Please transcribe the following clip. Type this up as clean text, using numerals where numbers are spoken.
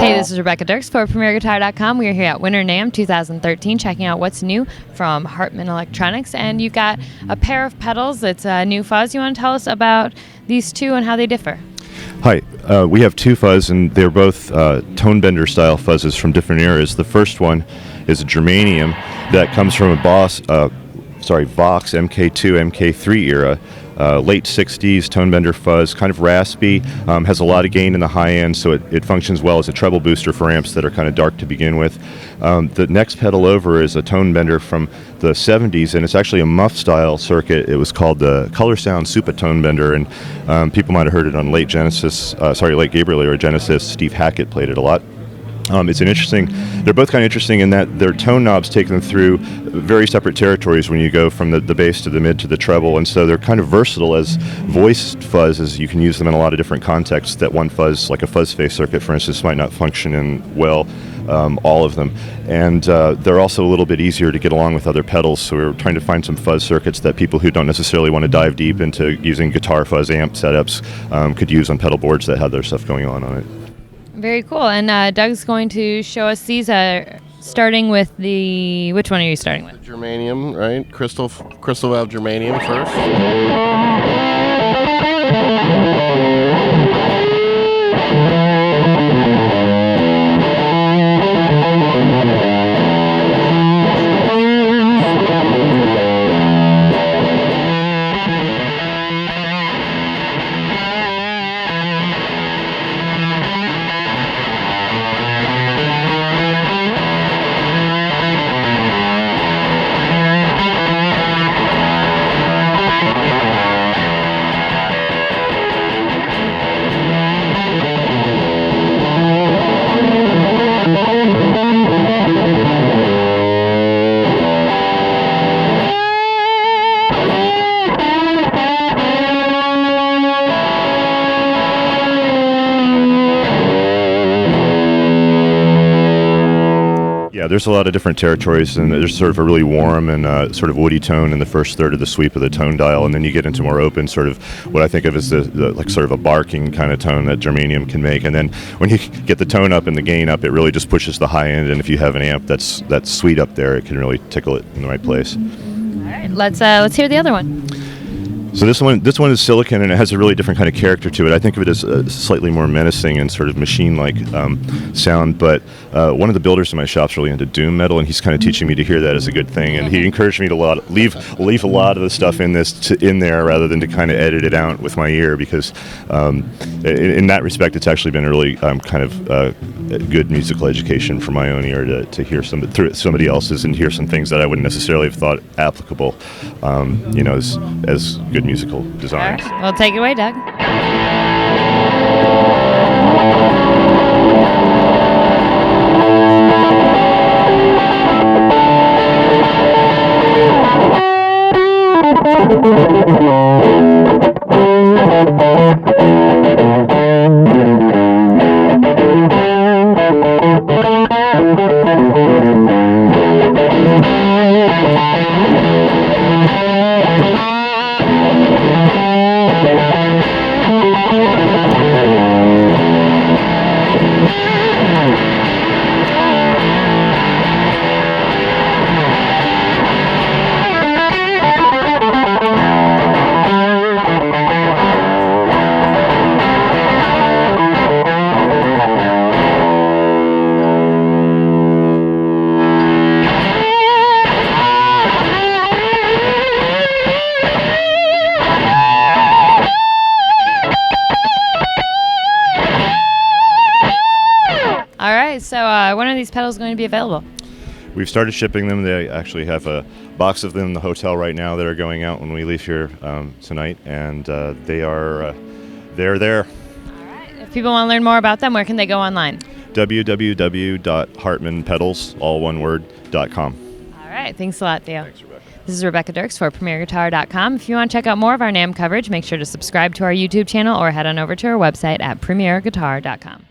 Hey, this is Rebecca Dirks for PremierGuitar.com. We are here at Winter NAMM 2013 checking out what's new from Hartman Electronics. And you've got a pair of pedals. It's a new Fuzz. You want to tell us about these two and how they differ? Hi, we have two Fuzz, and they're both tone bender style fuzzes from different eras. The first one is a Germanium that comes from a Vox MK2, MK3 era. Late 60s tone bender fuzz, kind of raspy, has a lot of gain in the high end, so it functions well as a treble booster for amps that are kind of dark to begin with. The next pedal over is a tone bender from the 70s, and it's actually a muff style circuit. It was called the Color Sound Super Tone Bender, and people might have heard it on late Gabriel era Genesis. Steve Hackett played it a lot. They're both kind of interesting in that their tone knobs take them through very separate territories when you go from the bass to the mid to the treble, and so they're kind of versatile as voice fuzzes. You can use them in a lot of different contexts that one fuzz, like a fuzz face circuit, for instance, might not function in well, all of them. And they're also a little bit easier to get along with other pedals, so we're trying to find some fuzz circuits that people who don't necessarily want to dive deep into using guitar fuzz amp setups could use on pedal boards that have their stuff going on it. Very cool. And Doug's going to show us these, starting with the... Which one are you starting with? The Germanium, right? Crystal valve Germanium first. Yeah, there's a lot of different territories, and there's sort of a really warm and sort of woody tone in the first third of the sweep of the tone dial, and then you get into more open, sort of what I think of as the like sort of a barking kind of tone that Germanium can make. And then when you get the tone up and the gain up, it really just pushes the high end, and if you have an amp that's sweet up there, it can really tickle it in the right place. All right, let's hear the other one. So this one is silicon, and it has a really different kind of character to it. I think of it as a slightly more menacing and sort of machine-like sound, but one of the builders in my shop's really into doom metal, and he's kind of teaching me to hear that as a good thing, and he encouraged me to leave a lot of the stuff in there rather than to kind of edit it out with my ear, because in that respect it's actually been a really kind of good musical education for my own ear to hear through somebody else's and hear some things that I wouldn't necessarily have thought applicable, as good musical design. All right. Well, take it away, Doug. All right, so when are these pedals going to be available? We've started shipping them. They actually have a box of them in the hotel right now that are going out when we leave here tonight, and they're there. All right. If people want to learn more about them, where can they go online? www.hartmanpedals, all one word, .com. All right. Thanks a lot, Theo. Thanks, Rebecca. This is Rebecca Dirks for PremierGuitar.com. If you want to check out more of our NAMM coverage, make sure to subscribe to our YouTube channel or head on over to our website at PremierGuitar.com.